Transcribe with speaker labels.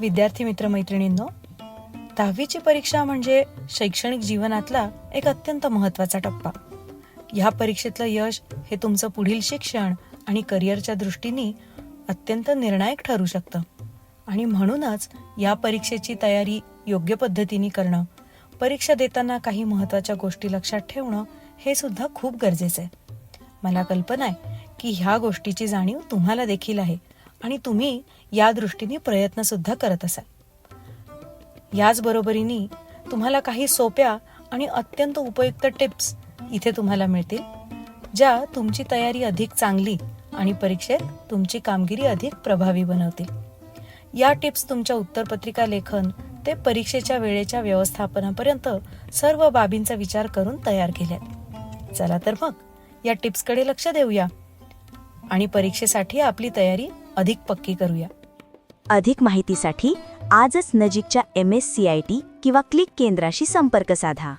Speaker 1: विद्यार्थी मित्रमैत्रिणींनो, 10वीची परीक्षा म्हणजे शैक्षणिक जीवनातला एक अत्यंत महत्त्वाचा टप्पा. ह्या परीक्षेतलं यश हे तुमचं पुढील शिक्षण आणि करिअरच्या दृष्टीने अत्यंत निर्णायक ठरू शकतं. आणि म्हणूनच या परीक्षेची तयारी योग्य पद्धतीने करणं, परीक्षा देताना काही महत्त्वाच्या गोष्टी लक्षात ठेवणं हे सुद्धा खूप गरजेचं आहे. मला कल्पना आहे की ह्या गोष्टीची जाणीव तुम्हाला देखील आहे आणि तुम्ही या दृष्टीने प्रयत्न सुद्धा करत असाल. याचबरोबरीने तुम्हाला काही सोप्या आणि अत्यंत उपयुक्त टिप्स इथे तुम्हाला मिळतील, ज्या तुमची तयारी अधिक चांगली आणि परीक्षेत तुमची कामगिरी अधिक प्रभावी बनवतील. या टिप्स तुमच्या उत्तरपत्रिका लेखन ते परीक्षेच्या वेळेच्या व्यवस्थापनापर्यंत सर्व बाबींचा विचार करून तयार केल्यात. चला तर मग या टिप्सकडे लक्ष देऊया आणि परीक्षेसाठी आपली तयारी अधिक पक्की करूया.
Speaker 2: अधिक माहितीसाठी आजच नजीकच्या MSCIT किंवा क्लिक केंद्राशी संपर्क साधा.